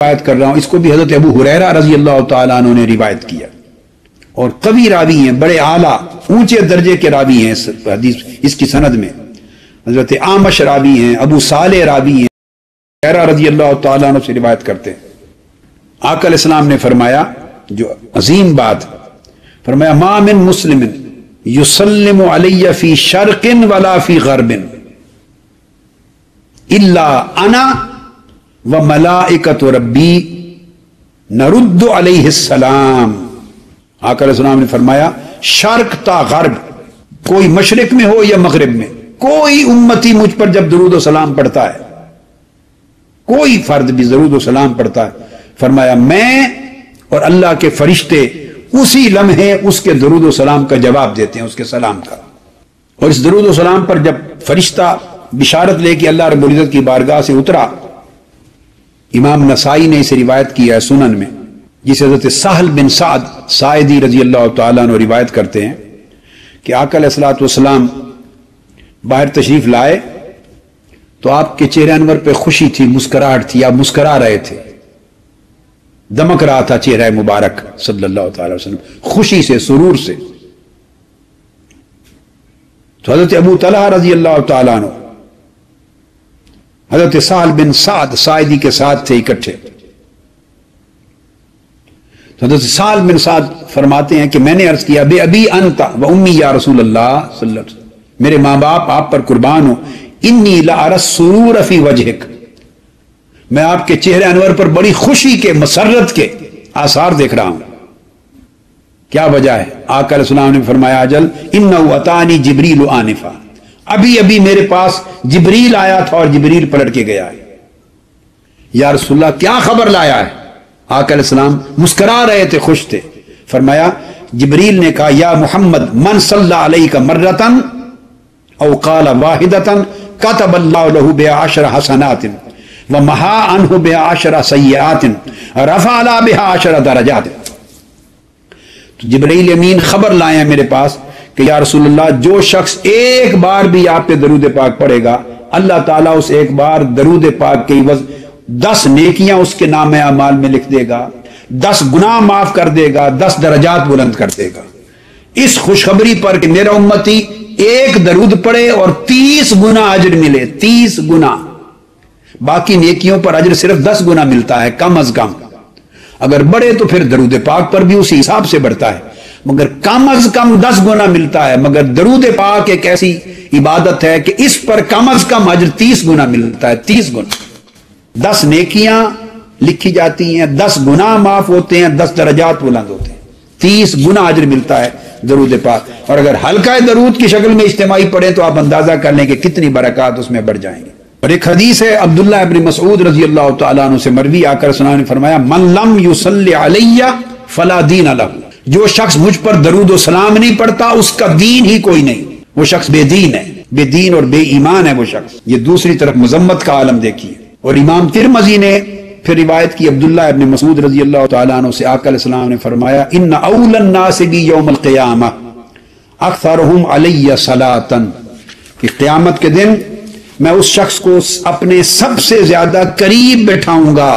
روایت کر رہا ہوں، اس کو بھی حضرت ابو ہریرہ رضی اللہ تعالیٰ عنہ نے روایت کیا، اور قوی راوی ہیں، بڑے اعلیٰ اونچے درجے کے راوی ہیں اس حدیث، اس کی سند میں حضرت اعمش راوی ہیں، ابو صالح راوی ہیں، ہریرہ رضی اللہ تعالیٰ عنہ سے روایت کرتے ہیں۔ آقا علیہ السلام نے فرمایا، جو عظیم بات، فرمایا ما من مسلم یسلم علی فی شرق ولا فی غرب الا انا وملائکۃ ربی نرد علیہ السلام۔ آقا علیہ السلام نے فرمایا شرق تا غرب، کوئی مشرق میں ہو یا مغرب میں، کوئی امتی مجھ پر جب درود و سلام پڑھتا ہے، کوئی فرد بھی درود و سلام پڑھتا ہے، فرمایا میں اور اللہ کے فرشتے اسی لمحے اس کے درود و سلام کا جواب دیتے ہیں، اس کے سلام کا۔ اور اس درود و سلام پر جب فرشتہ بشارت لے کے اللہ رب العزت کی بارگاہ سے اترا، امام نسائی نے اسے روایت کیا ہے سنن میں، جسے حضرت سہل بن سعد ساعدی رضی اللہ تعالیٰ عنہ روایت کرتے ہیں کہ آقا علیہ الصلوۃ والسلام باہر تشریف لائے تو آپ کے چہرے انور پہ خوشی تھی، مسکراہٹ تھی، آپ مسکرا رہے تھے، دمک رہا تھا چہرہ مبارک صلی اللہ تعالی وسلم خوشی سے، سرور سے۔ تو حضرت ابو طلحہ رضی اللہ تعالیٰ عنہ حضرت سہل بن سعد ساعدی کے ساتھ تھے اکٹھے۔ تو حضرت سہل بن سعد فرماتے ہیں کہ میں نے عرض کیا بے ابی انت و امی یا رسول اللہ صلی اللہ علیہ وسلم، میرے ماں باپ آپ پر قربان ہوں، انی لأری السرور فی وجہک، میں آپ کے چہرے انور پر بڑی خوشی کے، مسرت کے آثار دیکھ رہا ہوں۔ کیا وجہ ہے؟ آقا علیہ السلام نے فرمایا اجل انہ اتانی جبریل آنفا، ابھی ابھی میرے پاس جبریل آیا تھا اور جبریل پلٹ کے گیا ہے۔ یا رسول اللہ کیا خبر لایا ہے؟ آقا علیہ السلام مسکرا رہے تھے، خوش تھے۔ فرمایا جبریل نے کہا یا محمد من صلی علیک مرتن او قال واحدتن کتب اللہ لہ بعشر حسنات ومحا عنہ بعشر سیئات رفع لا بعشر درجات۔ تو جبرائیل امین خبر لائے ہیں میرے پاس کہ یا رسول اللہ جو شخص ایک بار بھی آپ پہ درود پاک پڑھے گا، اللہ تعالیٰ اس ایک بار درود پاک کی عوض 10 نیکیاں اس کے نام اعمال میں لکھ دے گا، 10 گناہ معاف کر دے گا، 10 درجات بلند کر دے گا، اس خوشخبری پر کہ میرا امتی ایک درود پڑھے اور 30 گنا اجر ملے، 30 گنا۔ باقی نیکیوں پر اجر صرف 10 گنا ملتا ہے کم از کم، اگر بڑھے تو پھر درود پاک پر بھی اسی حساب سے بڑھتا ہے، مگر کم از کم 10 گنا ملتا ہے۔ مگر درود پاک ایک ایسی عبادت ہے کہ اس پر کم از کم اجر 30 گنا ملتا ہے، 30 گنا، 10 نیکیاں لکھی جاتی ہیں، 10 گناہ معاف ہوتے ہیں، 10 درجات بلند ہوتے ہیں، 30 گنا اجر ملتا ہے درود پاک۔ اور اگر ہلکا درود کی شکل میں اجتماعی پڑھیں تو آپ اندازہ کر لیں کہ کتنی برکات اس میں بڑھ جائیں گے۔ اور ایک حدیث ہے عبداللہ ابن مسعود رضی اللہ تعالیٰ عنہ سے مروی، آقا رسول اللہ نے فرمایا من لم یصلی علی فلا دین لہ، جو شخص مجھ پر درود و سلام نہیں پڑھتا اس کا دین ہی کوئی نہیں، وہ شخص بے دین ہے، بے دین اور بے ایمان ہے وہ شخص۔ یہ دوسری طرف مذمت کا عالم دیکھیے۔ اور امام ترمذی نے پھر روایت کی عبداللہ ابن مسعود رضی اللہ تعالیٰ عنہ سے، آقا علیہ السلام نے فرمایا ان اول الناس بی یوم القیامہ اکثرہم علی صلاۃ، کہ قیامت کے دن میں اس شخص کو اپنے سب سے زیادہ قریب بٹھاؤں گا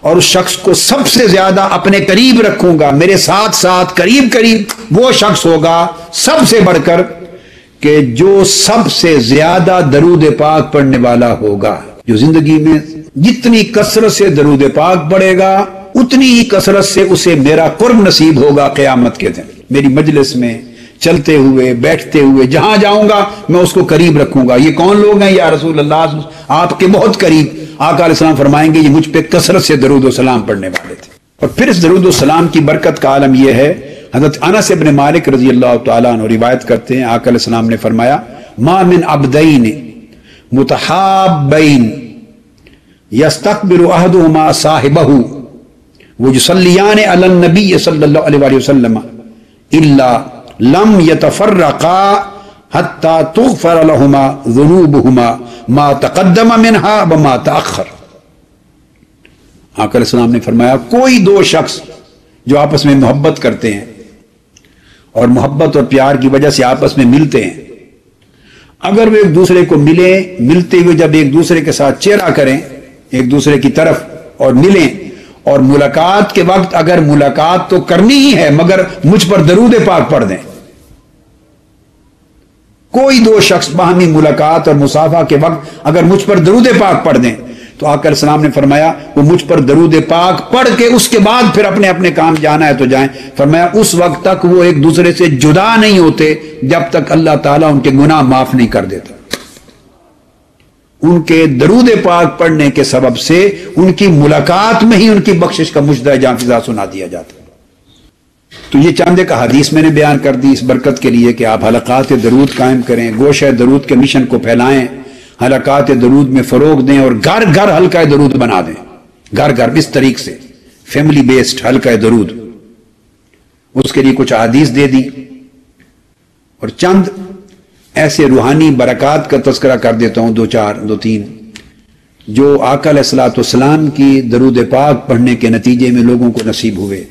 اور اس شخص کو سب سے زیادہ اپنے قریب رکھوں گا، میرے ساتھ ساتھ قریب قریب وہ شخص ہوگا سب سے بڑھ کر کہ جو سب سے زیادہ درود پاک پڑھنے والا ہوگا۔ جو زندگی میں جتنی کثرت سے درود پاک پڑھے گا اتنی ہی کثرت سے اسے میرا قرب نصیب ہوگا قیامت کے دن۔ میری مجلس میں چلتے ہوئے بیٹھتے ہوئے جہاں جاؤں گا میں اس کو قریب رکھوں گا۔ یہ کون لوگ ہیں یا رسول اللہ؟ آپ کے بہت قریب۔ آقا علیہ السلام فرمائیں گے یہ مجھ پہ کثرت سے درود و سلام پڑھنے والے تھے۔ اور پھر اس درود و سلام کی برکت کا عالم یہ ہے، حضرت انس ابن مالک رضی اللہ تعالیٰ عنہ روایت کرتے ہیں، آقا علیہ السلام نے فرمایا ما من عبدین متحابین یستقبل احدہما صاحبہ ویصلیان علی النبی صلی اللہ علیہ وآلہ وسلم الا لم یتفرقا حتی تغفر لہما ذنوبہما ما تقدم منہا وما تأخر۔ آقا علیہ السلام نے فرمایا کوئی دو شخص جو آپس میں محبت کرتے ہیں اور محبت اور پیار کی وجہ سے آپس میں ملتے ہیں، اگر وہ ایک دوسرے کو ملتے ہوئے جب ایک دوسرے کے ساتھ چہرہ کریں ایک دوسرے کی طرف اور ملیں، اور ملاقات کے وقت اگر ملاقات تو کرنی ہی ہے مگر مجھ پر درود پاک پڑھ دیں۔ کوئی دو شخص باہمی ملاقات اور مصافحہ کے وقت اگر مجھ پر درود پاک پڑھ دیں تو آقا علیہ السلام نے فرمایا وہ مجھ پر درود پاک پڑھ کے اس کے بعد پھر اپنے اپنے کام جانا ہے تو جائیں۔ فرمایا اس وقت تک وہ ایک دوسرے سے جدا نہیں ہوتے جب تک اللہ تعالیٰ ان کے گناہ معاف نہیں کر دیتا۔ ان کے درود پاک پڑھنے کے سبب سے ان کی ملاقات میں ہی ان کی بخشش کا مجدہ جانفزا سنا دیا جاتا ہے۔ تو یہ چند ایک حدیث میں نے بیان کر دی اس برکت کے لیے کہ آپ حلقات درود قائم کریں، گوشہ درود کے مشن کو پھیلائیں، حلقات درود میں فروغ دیں اور گھر گھر حلقہ درود بنا دیں، گھر گھر اس طریق سے فیملی بیسڈ حلقہ درود۔ اس کے لیے کچھ حدیث دے دی اور چند ایسے روحانی برکات کا تذکرہ کر دیتا ہوں، دو تین جو آقا علیہ الصلوۃ والسلام کی درود پاک پڑھنے کے نتیجے میں لوگوں کو نصیب ہوئے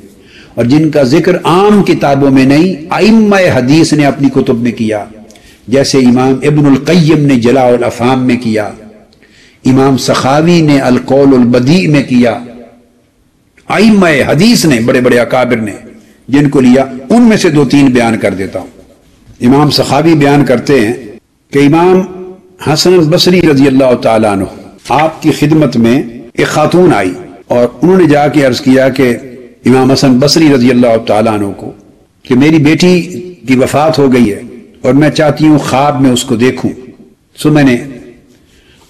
اور جن کا ذکر عام کتابوں میں نہیں ائمہ حدیث نے اپنی کتب میں کیا، جیسے امام ابن القیم نے جلاء الافہام میں کیا، امام سخاوی نے القول البدیع میں کیا، ائمہ حدیث نے بڑے بڑے اکابر نے جن کو لیا، ان میں سے دو تین بیان کر دیتا ہوں۔ امام سخاوی بیان کرتے ہیں کہ امام حسن البصری رضی اللہ تعالیٰ عنہ آپ کی خدمت میں ایک خاتون آئی اور انہوں نے جا کے عرض کیا کہ امام حسن بصری رضی اللہ تعالیٰ عنہ کو کہ میری بیٹی کی وفات ہو گئی ہے اور میں چاہتی ہوں خواب میں اس کو دیکھوں۔ سو میں نے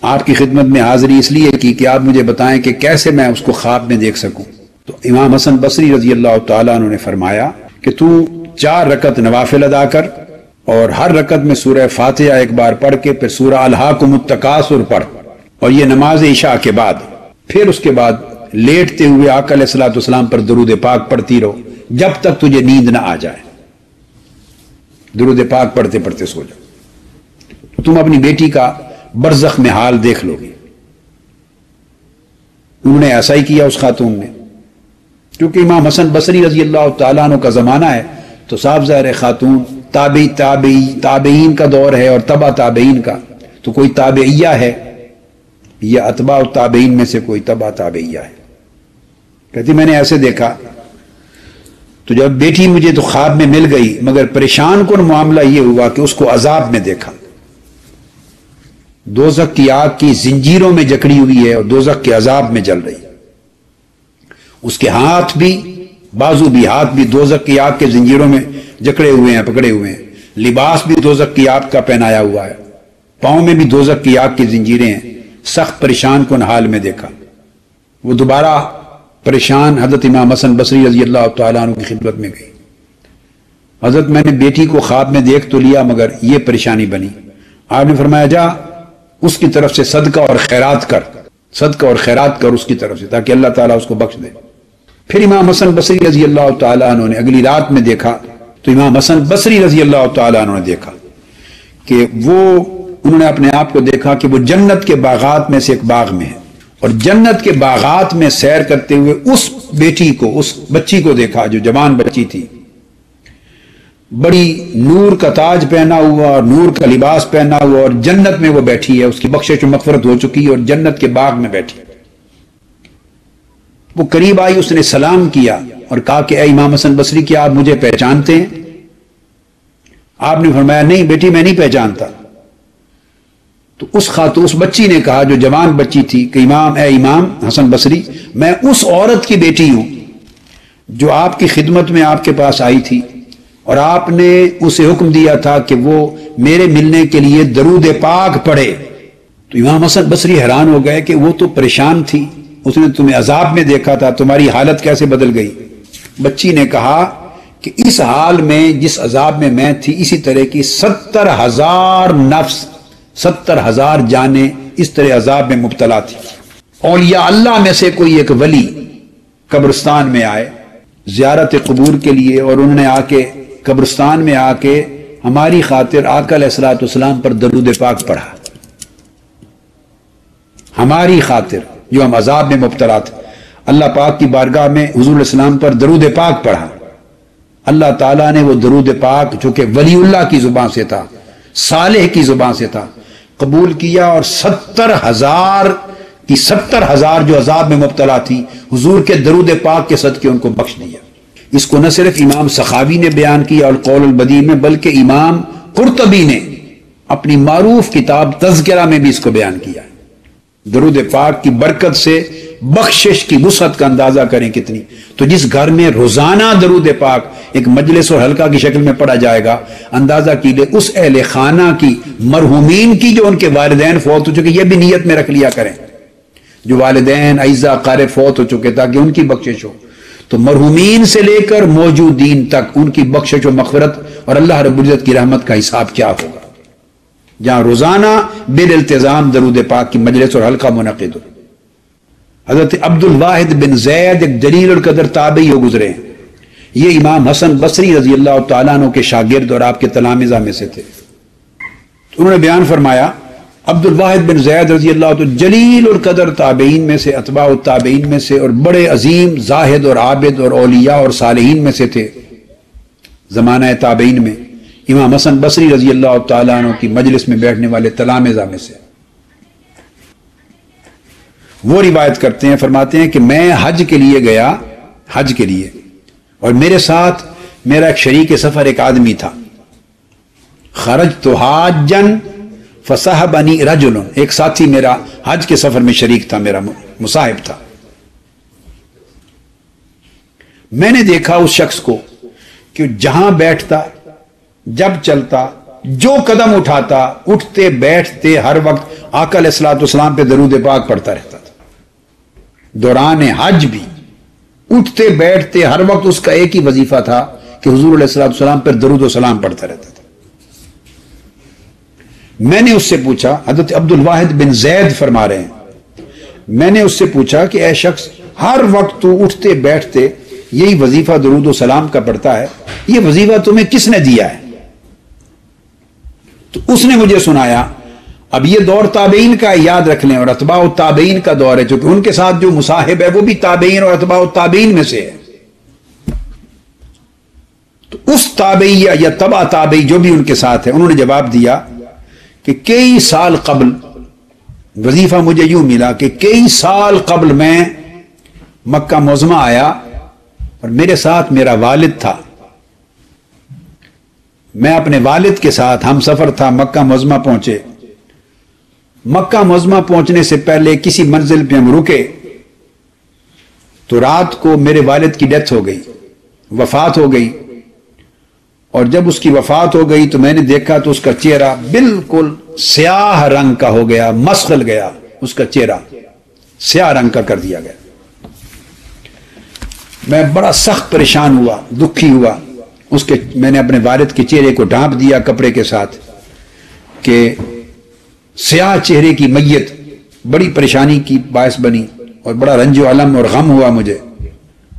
آپ کی خدمت میں حاضری اس لیے کی کہ آپ مجھے بتائیں کہ کیسے میں اس کو خواب میں دیکھ سکوں۔ تو امام حسن بصری رضی اللہ تعالیٰ عنہ نے فرمایا کہ تو 4 رکعت نوافل ادا کر اور ہر رکعت میں سورہ فاتحہ ایک بار پڑھ کے پھر سورہ الہاکم التکاثر پڑھ، اور یہ نماز عشاء کے بعد، پھر اس کے بعد لیٹتے ہوئے آقا علیہ الصلوۃ والسلام پر درود پاک پڑھتی رہو جب تک تجھے نیند نہ آ جائے۔ درود پاک پڑھتے پڑھتے سو جاؤ، تم اپنی بیٹی کا برزخ میں حال دیکھ لو گے۔ انہوں نے ایسا ہی کیا اس خاتون نے، کیونکہ امام حسن بصری رضی اللہ تعالیٰ عنہ کا زمانہ ہے تو صاف ظاہر خاتون تابعین کا دور ہے اور تبع تابعین کا، تو کوئی تابعیہ ہے یا اتباع تابعین میں سے کوئی تبع تابعیہ ہے۔ کہتی میں نے ایسے دیکھا تو جب بیٹی مجھے تو خواب میں مل گئی، مگر پریشان کن معاملہ یہ ہوا کہ اس کو عذاب میں دیکھا، دوزخ کی آگ کی زنجیروں میں جکڑی ہوئی ہے اور دوزخ کے عذاب میں جل رہی، اس کے ہاتھ بھی بازو بھی ہاتھ بھی دوزخ کی آگ کے زنجیروں میں جکڑے ہوئے ہیں، پکڑے ہوئے ہیں، لباس بھی دوزخ کی آگ کا پہنایا ہوا ہے، پاؤں میں بھی دوزخ کی آگ کی زنجیریں ہیں۔ سخت پریشان کن حال میں دیکھا۔ وہ دوبارہ پریشان حضرت امام حسن بصری رضی اللہ تعالیٰ عنہ کی خدمت میں گئی، حضرت میں نے بیٹی کو خواب میں دیکھ تو لیا مگر یہ پریشانی بنی۔ آپ نے فرمایا جا اس کی طرف سے صدقہ اور خیرات کر، صدقہ اور خیرات کر اس کی طرف سے تاکہ اللہ تعالیٰ اس کو بخش دے۔ پھر امام حسن بصری رضی اللہ تعالیٰ عنہ نے اگلی رات میں دیکھا تو امام حسن بصری رضی اللہ تعالیٰ عنہ نے دیکھا کہ انہوں نے اپنے آپ کو دیکھا کہ وہ جنت کے باغات میں سے ایک باغ میں ہے، اور جنت کے باغات میں سیر کرتے ہوئے اس بیٹی کو، اس بچی کو دیکھا جو جوان بچی تھی، بڑی نور کا تاج پہنا ہوا اور نور کا لباس پہنا ہوا، اور جنت میں وہ بیٹھی ہے، اس کی بخشش و مغفرت ہو چکی ہے اور جنت کے باغ میں بیٹھی۔ وہ قریب آئی، اس نے سلام کیا اور کہا کہ اے امام حسن بصری کیا آپ مجھے پہچانتے ہیں؟ آپ نے فرمایا نہیں بیٹی میں نہیں پہچانتا۔ تو اس بچی نے کہا جو جوان بچی تھی کہ اے امام حسن بصری میں اس عورت کی بیٹی ہوں جو آپ کی خدمت میں آپ کے پاس آئی تھی اور آپ نے اسے حکم دیا تھا کہ وہ میرے ملنے کے لیے درود پاک پڑھے۔ تو امام حسن بصری حیران ہو گئے کہ وہ تو پریشان تھی، اس نے تمہیں عذاب میں دیکھا تھا، تمہاری حالت کیسے بدل گئی؟ بچی نے کہا کہ اس حال میں جس عذاب میں تھی اسی طرح کی 70,000 نفس، 70,000 جانیں اس طرح عذاب میں مبتلا تھی۔ اولیاء اللہ میں سے کوئی ایک ولی قبرستان میں آئے زیارت قبور کے لیے، اور انہوں نے آ کے قبرستان میں آ کے ہماری خاطر آقا علیہ الصلوۃ والسلام پر درود پاک پڑھا، ہماری خاطر جو ہم عذاب میں مبتلا تھے، اللہ پاک کی بارگاہ میں حضور علیہ السلام پر درود پاک پڑھا۔ اللہ تعالیٰ نے وہ درود پاک جو کہ ولی اللہ کی زبان سے تھا، صالح کی زبان سے تھا، قبول کیا، اور 70,000 کہ 70,000 جو عذاب میں مبتلا تھی حضور کے درود پاک کے صدقے ان کو بخش دیا۔ اس کو نہ صرف امام سخاوی نے بیان کیا القول البدیع میں، بلکہ امام قرطبی نے اپنی معروف کتاب تذکرہ میں بھی اس کو بیان کیا ہے۔ درود پاک کی برکت سے بخشش کی وسعت کا اندازہ کریں کتنی۔ تو جس گھر میں روزانہ درود پاک ایک مجلس اور حلقہ کی شکل میں پڑھا جائے گا، اندازہ کیجیے اس اہل خانہ کی، مرحومین کی جو ان کے والدین فوت ہو چکے، یہ بھی نیت میں رکھ لیا کریں، جو والدین اعزا قارب فوت ہو چکے تاکہ ان کی بخشش ہو۔ تو مرحومین سے لے کر موجودین تک ان کی بخشش و مغفرت اور اللہ رب العزت کی رحمت کا حساب کیا ہوگا، جہاں روزانہ بالالتزام درود پاک کی مجلس اور حلقہ منعقد ہو۔ حضرت عبد الواحد بن زید ایک جلیل القدر تابعی ہو گزرے ہیں، یہ امام حسن بصری رضی اللہ تعالیٰ عنہ کے شاگرد اور آپ کے تلامذہ میں سے تھے۔ انہوں نے بیان فرمایا عبد الواحد بن زید رضی اللہ تعالیٰ جلیل القدر تابعین میں سے، اتباع التابعین میں سے، اور بڑے عظیم زاہد اور عابد اور اولیاء اور صالحین میں سے تھے زمانہ تابعین میں۔ امام حسن بصری رضی اللہ تعالیٰ عنہ کی مجلس میں بیٹھنے والے تلامذہ میں سے وہ روایت کرتے ہیں، فرماتے ہیں کہ میں حج کے لیے گیا، حج کے لیے، اور میرے ساتھ میرا ایک شریک سفر ایک آدمی تھا۔ خرجت حاجا فصحبنی رجل، ایک ساتھی میرا حج کے سفر میں شریک تھا، میرا مصاحب تھا۔ میں نے دیکھا اس شخص کو کہ جہاں بیٹھتا، جب چلتا، جو قدم اٹھاتا، اٹھتے بیٹھتے ہر وقت آقا علیہ الصلوۃ والسلام پہ درود پاک پڑھتا رہتا تھا۔ دوران حج بھی اٹھتے بیٹھتے ہر وقت اس کا ایک ہی وظیفہ تھا کہ حضور علیہ الصلوۃ والسلام پر درود و سلام پڑھتا رہتا تھا۔ میں نے اس سے پوچھا، حضرت عبد الواحد بن زید فرما رہے ہیں، میں نے اس سے پوچھا کہ اے شخص، ہر وقت تو اٹھتے بیٹھتے یہی وظیفہ درود و سلام کا پڑھتا ہے، یہ وظیفہ تمہیں کس نے دیا ہے؟ تو اس نے مجھے سنایا۔ اب یہ دور تابعین کا یاد رکھ لیں، اور اتباع التابعین کا دور ہے، چونکہ ان کے ساتھ جو مصاحب ہے وہ بھی تابعین اور اتباع التابعین میں سے ہے۔ تو اس تابعی یا تبع تابعی جو بھی ان کے ساتھ ہے، انہوں نے جواب دیا کہ کئی سال قبل، وظیفہ مجھے یوں ملا کہ کئی سال قبل میں مکہ معظمہ آیا اور میرے ساتھ میرا والد تھا، میں اپنے والد کے ساتھ ہم سفر تھا، مکہ معظمہ پہنچے۔ مکہ معظمہ پہنچنے سے پہلے کسی منزل پہ ہم رکے تو رات کو میرے والد کی ڈیتھ ہو گئی، وفات ہو گئی، اور جب اس کی وفات ہو گئی تو میں نے دیکھا تو اس کا چہرہ بالکل سیاہ رنگ کا ہو گیا، مسخل گیا، اس کا چہرہ سیاہ رنگ کا کر دیا گیا۔ میں بڑا سخت پریشان ہوا، دکھی ہوا، میں نے اپنے والد کے چہرے کو ڈھانپ دیا کپڑے کے ساتھ کہ سیاہ چہرے کی میت بڑی پریشانی کی باعث بنی، اور بڑا رنج و علم اور غم ہوا مجھے۔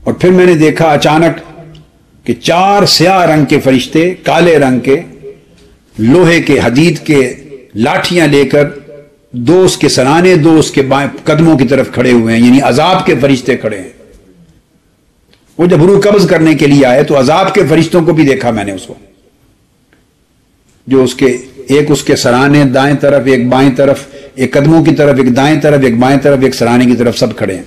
اور پھر میں نے دیکھا اچانک کہ 4 سیاہ رنگ کے فرشتے، کالے رنگ کے، لوہے کے حدید کے لاٹھیاں لے کر، 2 اس کے سرانے، 2 اس کے بائیں قدموں کی طرف کھڑے ہوئے ہیں، یعنی عذاب کے فرشتے کھڑے ہیں۔ وہ جب روح قبض کرنے کے لیے آئے تو عذاب کے فرشتوں کو بھی دیکھا میں نے، اس کو جو ایک اس کے سرانے دائیں طرف، ایک بائیں طرف، ایک قدموں کی طرف، ایک دائیں طرف، ایک بائیں طرف، ایک سرانے کی طرف، سب کھڑے ہیں۔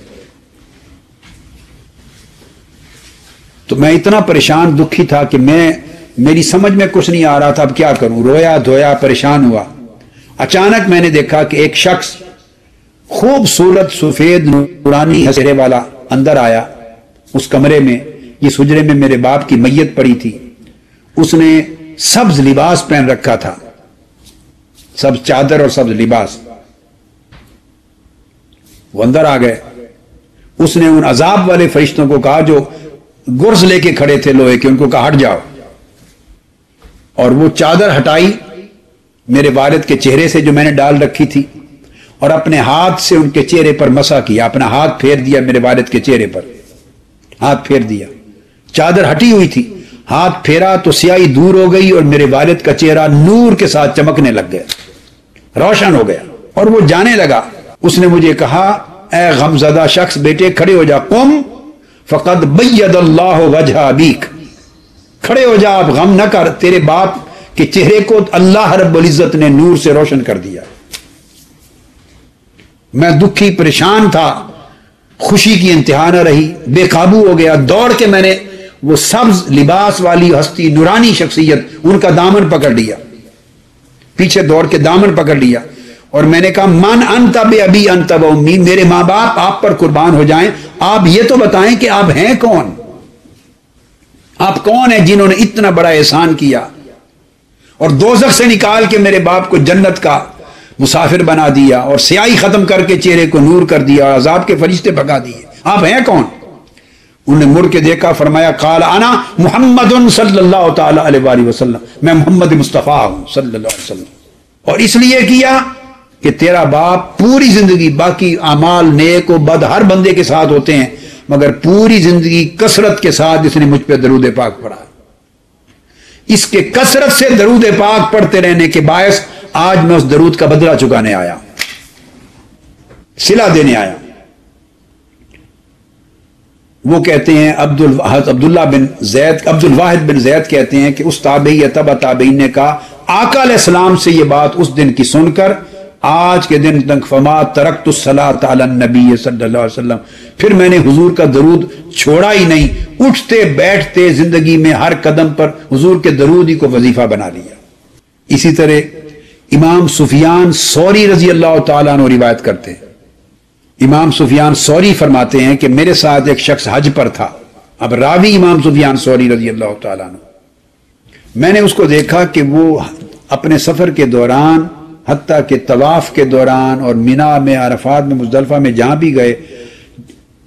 تو میں اتنا پریشان دکھی تھا کہ میری سمجھ میں کچھ نہیں آ رہا تھا اب کیا کروں، رویا دھویا پریشان ہوا۔ اچانک میں نے دیکھا کہ ایک شخص خوبصورت سفید نورانی چہرے والا اندر آیا اس کمرے میں، جس حجرے میں میرے باپ کی میت پڑی تھی۔ اس نے سبز لباس پہن رکھا تھا، سبز چادر اور سبز لباس۔ وہ اندر آ گئے، اس نے ان عذاب والے فرشتوں کو کہا جو گرز لے کے کھڑے تھے لوہے کے، ان کو کہا ہٹ جاؤ، اور وہ چادر ہٹائی میرے والد کے چہرے سے جو میں نے ڈال رکھی تھی، اور اپنے ہاتھ سے ان کے چہرے پر مسح کیا، اپنا ہاتھ پھیر دیا میرے والد کے چہرے پر، ہاتھ پھیر دیا، چادر ہٹی ہوئی تھی، ہاتھ پھیرا تو سیاہی دور ہو گئی اور میرے والد کا چہرہ نور کے ساتھ چمکنے لگ گیا، روشن ہو گیا، اور وہ جانے لگا۔ اس نے مجھے کہا اے غمزدہ شخص، بیٹے کھڑے ہو جا، قم فقد بید اللہ وجہ ابیک، کھڑے ہو جا، اب غم نہ کر، تیرے باپ کے چہرے کو اللہ رب العزت نے نور سے روشن کر دیا۔ میں دکھی پریشان تھا، خوشی کی انتہا نہ رہی، بے قابو ہو گیا، دوڑ کے میں نے وہ سبز لباس والی ہستی، نورانی شخصیت، ان کا دامن پکڑ لیا، پیچھے دوڑ کے دامن پکڑ لیا، اور میں نے کہا من انت بے ابی انت و امی، میرے ماں باپ آپ پر قربان ہو جائیں، آپ یہ تو بتائیں کہ آپ ہیں کون؟ آپ کون ہیں جنہوں نے اتنا بڑا احسان کیا اور دوزخ سے نکال کے میرے باپ کو جنت کا مسافر بنا دیا اور سیاہی ختم کر کے چہرے کو نور کر دیا اور عذاب کے فرشتے بھگا دیے، آپ ہیں کون؟ انہوں نے مڑ کے دیکھا، فرمایا قال انا محمد صلی اللہ تعالی علیہ وآلہ وسلم، میں محمد مصطفیٰ ہوں صلی اللہ علیہ وسلم، اور اس لیے کیا کہ تیرا باپ پوری زندگی، باقی اعمال نیک و بد ہر بندے کے ساتھ ہوتے ہیں، مگر پوری زندگی کثرت کے ساتھ اس نے مجھ پہ درود پاک پڑھا، اس کے کثرت سے درود پاک پڑھتے رہنے کے باعث آج میں اس درود کا بدلہ چکانے آیا، صلہ دینے آیا۔ وہ کہتے ہیں عبد الواحد بن زید کہتے ہیں کہ اس تابعی تبع تابعین نے کہا آقا علیہ السلام سے یہ بات اس دن کی سن کر آج کے دن تک فما ترکت الصلاۃ علی النبی صلی اللہ علیہ وسلم، پھر میں نے حضور کا درود چھوڑا ہی نہیں، اٹھتے بیٹھتے زندگی میں ہر قدم پر حضور کے درود ہی کو وظیفہ بنا لیا۔ اسی طرح امام سفیان ثوری رضی اللہ تعالیٰ عنہ روایت کرتے ہیں، امام سفیان ثوری فرماتے ہیں کہ میرے ساتھ ایک شخص حج پر تھا، اب راوی امام سفیان ثوری رضی اللہ تعالیٰ عنہ، میں نے اس کو دیکھا کہ وہ اپنے سفر کے دوران، حتیٰ کہ طواف کے دوران اور مینا میں، عرفات میں، مزدلفہ میں جہاں بھی گئے،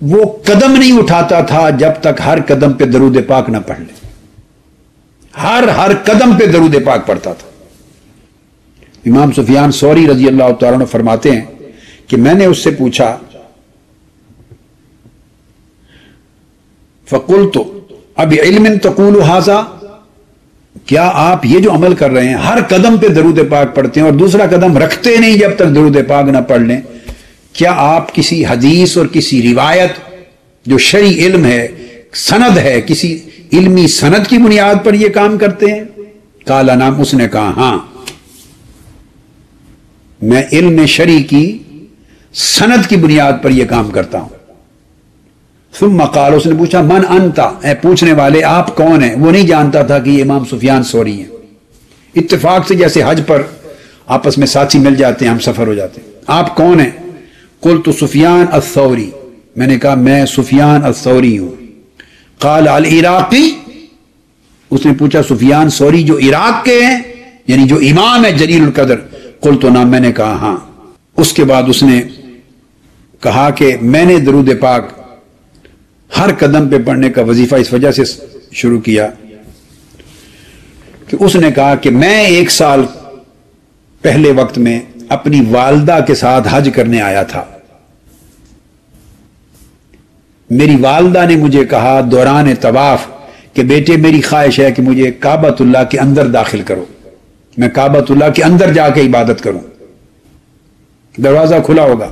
وہ قدم نہیں اٹھاتا تھا جب تک ہر قدم پہ درود پاک نہ پڑھ لے، ہر قدم پہ درود پاک پڑھتا تھا۔ امام سفیان ثوری رضی اللہ تعالیٰ عنہ فرماتے ہیں کہ میں نے اس سے پوچھا فَقُلْتُ أَبِعِلْمٍ تَقُولُ هَذَا، کیا آپ یہ جو عمل کر رہے ہیں، ہر قدم پہ درود پاک پڑھتے ہیں اور دوسرا قدم رکھتے نہیں جب تک درود پاک نہ پڑھ لیں، کیا آپ کسی حدیث اور کسی روایت جو شرعی علم ہے، سند ہے، کسی علمی سند کی بنیاد پر یہ کام کرتے ہیں؟ قال نعم، اس نے کہا ہاں، میں علم شرعی کی سند کی بنیاد پر یہ کام کرتا ہوں۔ ثم قال، اس نے پوچھا من انتا، اے پوچھنے والے آپ کون ہیں؟ وہ نہیں جانتا تھا کہ یہ امام سفیان ثوری ہیں۔ اتفاق سے جیسے حج پر آپس میں ساتھی مل جاتے ہیں، ہم سفر ہو جاتے ہیں، آپ کون ہیں؟ قلت سفیان الثوری، میں نے کہا میں سفیان الثوری ہوں۔ قال العراقی، اس نے پوچھا سفیان ثوری جو عراق کے ہیں، یعنی جو امام ہے جلیل القدر؟ قلت نعم، میں نے کہا ہاں۔ اس کے بعد اس نے کہا کہ میں نے درود پاک ہر قدم پہ پڑھنے کا وظیفہ اس وجہ سے شروع کیا کہ اس نے کہا کہ میں 1 سال پہلے وقت میں اپنی والدہ کے ساتھ حج کرنے آیا تھا، میری والدہ نے مجھے کہا دوران طواف کہ بیٹے میری خواہش ہے کہ مجھے کعبۃ اللہ کے اندر داخل کرو، میں کعبۃ اللہ کے اندر جا کے عبادت کروں، دروازہ کھلا ہوگا،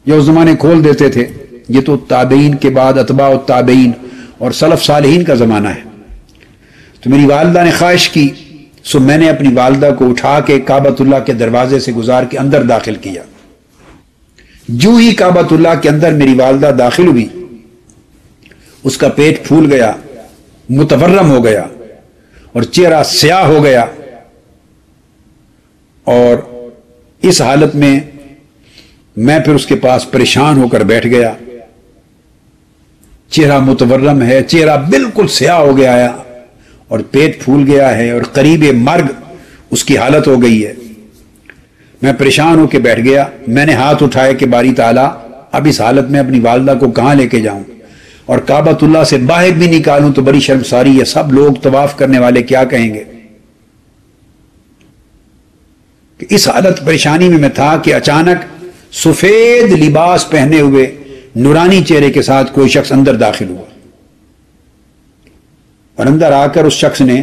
یہ اس زمانے کھول دیتے تھے، یہ تو تابعین کے بعد اتباع التابعین اور سلف صالحین کا زمانہ ہے۔ تو میری والدہ نے خواہش کی، سو میں نے اپنی والدہ کو اٹھا کے کعبۃ اللہ کے دروازے سے گزار کے اندر داخل کیا۔ جو ہی کعبۃ اللہ کے اندر میری والدہ داخل ہوئی، اس کا پیٹ پھول گیا، متورم ہو گیا اور چہرہ سیاہ ہو گیا، اور اس حالت میں میں پھر اس کے پاس پریشان ہو کر بیٹھ گیا۔ چہرہ متورم ہے، چہرہ بالکل سیاہ ہو گیا ہے اور پیٹ پھول گیا ہے اور قریب مرگ اس کی حالت ہو گئی ہے۔ میں پریشان ہو کے بیٹھ گیا، میں نے ہاتھ اٹھائے کہ باری تعالیٰ اب اس حالت میں اپنی والدہ کو کہاں لے کے جاؤں اور کعبۃ اللہ سے باہر بھی نکالوں تو بڑی شرمساری ہے، سب لوگ طواف کرنے والے کیا کہیں گے۔ اس حالت پریشانی میں تھا کہ اچانک سفید لباس پہنے ہوئے نورانی چہرے کے ساتھ کوئی شخص اندر داخل ہوا، اور اندر آ کر اس شخص نے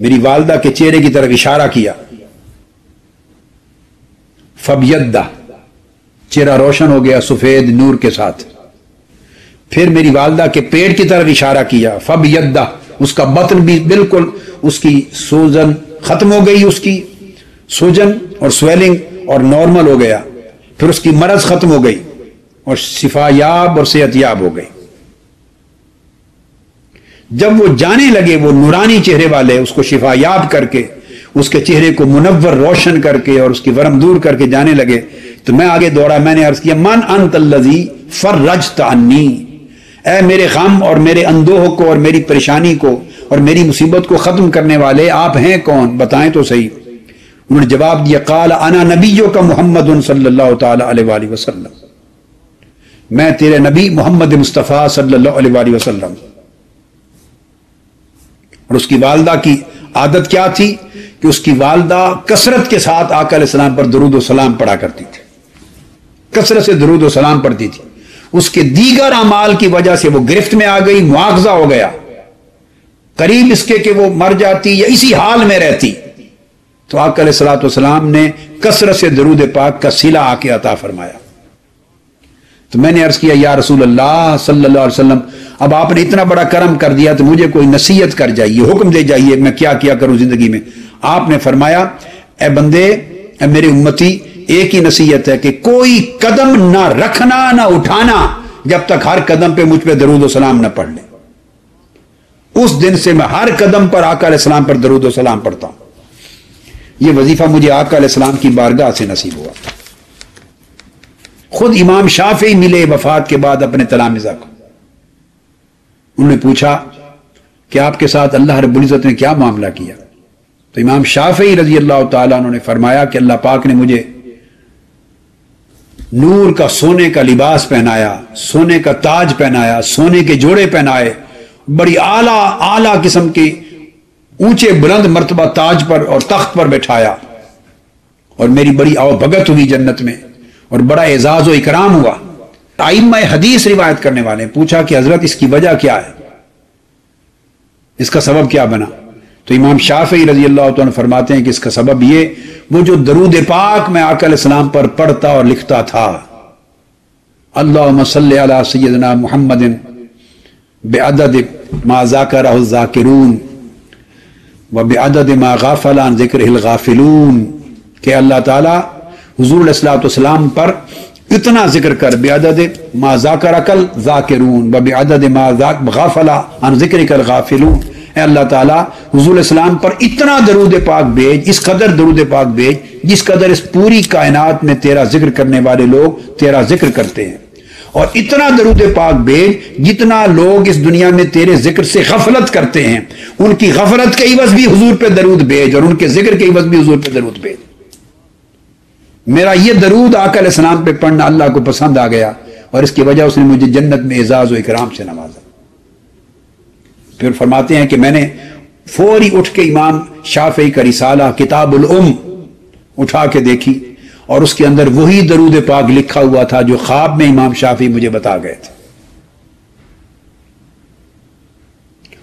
میری والدہ کے چہرے کی طرف اشارہ کیا، فبیدہ، چہرہ روشن ہو گیا سفید نور کے ساتھ۔ پھر میری والدہ کے پیٹ کی طرف اشارہ کیا، فبیدہ، اس کا بطن بھی بالکل، اس کی سوجن ختم ہو گئی، اس کی سوجن اور سویلنگ، اور نارمل ہو گیا، پھر اس کی مرض ختم ہو گئی اور شفا یاب اور صحت یاب ہو گئی۔ جب وہ جانے لگے، وہ نورانی چہرے والے اس کو شفا یاب کر کے، اس کے چہرے کو منور روشن کر کے اور اس کی ورم دور کر کے جانے لگے، تو میں آگے دوڑا، میں نے عرض کیا من انت الذی فرجت عنی، اے میرے غم اور میرے اندوہ کو اور میری پریشانی کو اور میری مصیبت کو ختم کرنے والے آپ ہیں کون؟ بتائیں تو صحیح۔ انہوں نے جواب دیا قال انا نبیک محمد صلی اللہ تعالی علیہ وآلہ وسلم، میں تیرے نبی محمد مصطفیٰ صلی اللہ علیہ وآلہ وسلم۔ اور اس کی والدہ کی عادت کیا تھی کہ اس کی والدہ کثرت کے ساتھ آقا علیہ السلام پر درود و سلام پڑھا کرتی تھی، کثرت سے درود و سلام پڑھتی تھی۔ اس کے دیگر اعمال کی وجہ سے وہ گرفت میں آ گئی، مواخذہ ہو گیا، قریب اس کے کہ وہ مر جاتی یا اسی حال میں رہتی، تو آقا علیہ السلام نے کثرت سے درود پاک کا صلہ آ کے عطا فرمایا۔ تو میں نے عرض کیا یا رسول اللہ صلی اللہ علیہ وسلم، اب آپ نے اتنا بڑا کرم کر دیا تو مجھے کوئی نصیحت کر جائیے، حکم دے جائیے، میں کیا کیا کروں زندگی میں۔ آپ نے فرمایا اے بندے، اے میرے امتی، ایک ہی نصیحت ہے کہ کوئی قدم نہ رکھنا نہ اٹھانا جب تک ہر قدم پہ مجھ پہ درود و سلام نہ پڑھ لے۔ اس دن سے میں ہر قدم پر آقا علیہ السلام پر درود و سلام پڑھتا ہوں۔ یہ وظیفہ مجھے آقا علیہ السلام کی بارگاہ سے نصیب ہوا۔ خود امام شافعی ملے وفات کے بعد اپنے تلامذہ کو، انہوں نے پوچھا کہ آپ کے ساتھ اللہ رب العزت نے کیا معاملہ کیا؟ تو امام شافعی رضی اللہ تعالیٰ عنہ نے فرمایا کہ اللہ پاک نے مجھے نور کا سونے کا لباس پہنایا، سونے کا تاج پہنایا، سونے کے جوڑے پہنائے، بڑی اعلیٰ قسم کی اونچے بلند مرتبہ تاج پر اور تخت پر بٹھایا، اور میری بڑی آؤ بھگت ہوئی جنت میں اور بڑا اعزاز و اکرام ہوا۔ ائمہ حدیث روایت کرنے والے پوچھا کہ حضرت اس کی وجہ کیا ہے، اس کا سبب کیا بنا؟ تو امام شافعی رضی اللہ عنہ فرماتے ہیں کہ اس کا سبب یہ، وہ جو درود پاک میں آقا علیہ السلام پر پڑھتا اور لکھتا تھا، اللہم صلی علی سیدنا محمد بعدد ما ذاکرہ الذاکرون وبعدد ما غافل عن ذکرہ الغافلون، کہ اللہ تعالی حضور علیہ السلام پر اتنا ذکر کر، بعدد ما ذاکرک الذاکرون وبعدد ما غافل عن ذکرک الغافلون، اے اللہ تعالیٰ حضور علیہ السلام پر اتنا درود پاک بھیج، اس قدر درود پاک بھیج جس قدر اس پوری کائنات میں تیرا ذکر کرنے والے لوگ تیرا ذکر کرتے ہیں، اور اتنا درود پاک بھیج جتنا لوگ اس دنیا میں تیرے ذکر سے غفلت کرتے ہیں، ان کی غفلت کے عوض بھی حضور پہ درود بھیج اور ان کے ذکر کے عوض بھی حضور پہ درود بھیج۔ میرا یہ درود آقا علیہ السلام پہ پڑھنا اللہ کو پسند آ گیا، اور اس کی وجہ اس نے مجھے جنت میں اعزاز و اکرام سے نوازا۔ پھر فرماتے ہیں کہ میں نے فوری اٹھ کے امام شافعی کا رسالہ کتاب الام اٹھا کے دیکھی، اور اس کے اندر وہی درود پاک لکھا ہوا تھا جو خواب میں امام شافعی مجھے بتا گئے تھے۔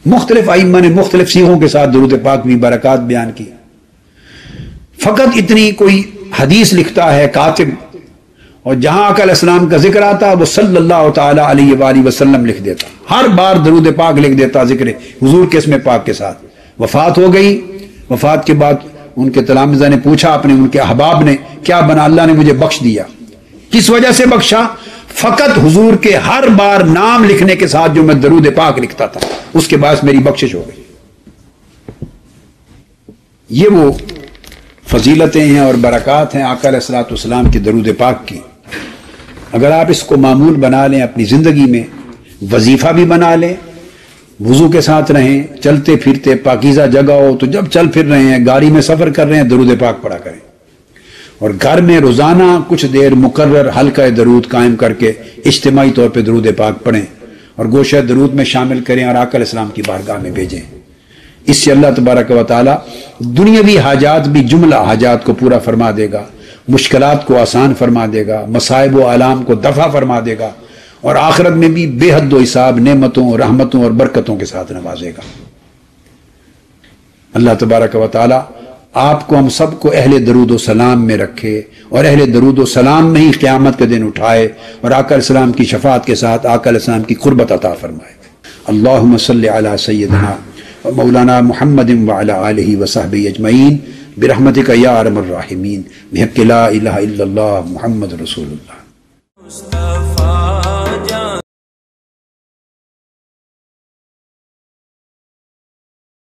مختلف ائمہ نے مختلف صیغوں کے ساتھ درود پاک بھی برکات بیان کی۔ فقط اتنی کوئی حدیث لکھتا ہے کاتب، اور جہاں آقا علیہ السلام کا ذکر آتا وہ صلی اللہ تعالی علیہ وآلہ وسلم لکھ دیتا، ہر بار درود پاک لکھ دیتا ذکر حضور کے اسم پاک کے ساتھ۔ وفات ہو گئی، وفات کے بعد ان کے تلامذہ نے پوچھا اپنے، ان کے احباب نے، کیا بنا؟ اللہ نے مجھے بخش دیا۔ کس وجہ سے بخشا؟ فقط حضور کے ہر بار نام لکھنے کے ساتھ جو میں درود پاک لکھتا تھا، اس کے باعث میری بخشش ہو گئی۔ یہ وہ فضیلتیں ہیں اور برکات ہیں آقا علیہ السلام کے درود پاک کی۔ اگر آپ اس کو معمول بنا لیں، اپنی زندگی میں وظیفہ بھی بنا لیں، وضو کے ساتھ رہیں، چلتے پھرتے پاکیزہ جگہ ہو تو جب چل پھر رہے ہیں، گاڑی میں سفر کر رہے ہیں، درود پاک پڑھا کریں، اور گھر میں روزانہ کچھ دیر مقرر حلقہ درود قائم کر کے اجتماعی طور پہ درود پاک پڑھیں اور گوشہ درود میں شامل کریں اور آقا علیہ السلام کی بارگاہ میں بھیجیں۔ اس سے اللہ تبارک و تعالی دنیاوی حاجات بھی جملہ حاجات کو پورا فرما دے گا، مشکلات کو آسان فرما دے گا، مصائب و آلام کو دفع فرما دے گا، اور آخرت میں بھی بے حد و حساب نعمتوں، رحمتوں اور برکتوں کے ساتھ نوازے گا۔ اللہ تبارک و تعالی آپ کو ہم سب کو اہل درود و سلام میں رکھے، اور اہل درود و سلام میں ہی قیامت کے دن اٹھائے، اور آقا علیہ السلام کی شفاعت کے ساتھ آقا علیہ السلام کی قربت عطا فرمائے۔ اللہم صلی علی سیدنا مولانا محمد وعلی آلہ وصحبہ اجمعین۔ برحمتک یا ارحم الراحمین بحق لا الہ الا اللہ محمد رسول اللہ.